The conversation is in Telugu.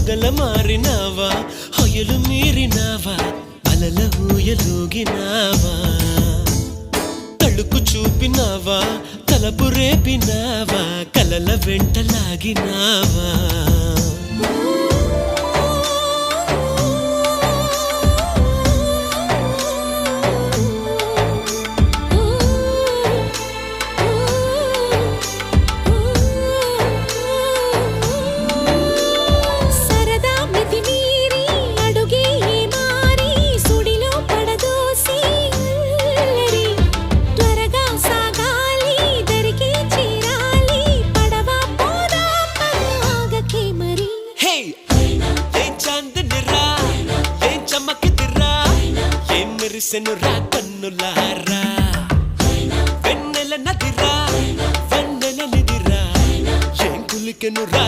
మొగల మారినావా హొయలు మీరినావా అలల ఊయలూగినావా తళుకు చూపినావా తలపు రేపినావా కలల వెంటలాగినావా మెరిసెనురా కన్నులారా వెన్నెల నదిరా వెన్నెల నిదిరా ఏం కులికెనురా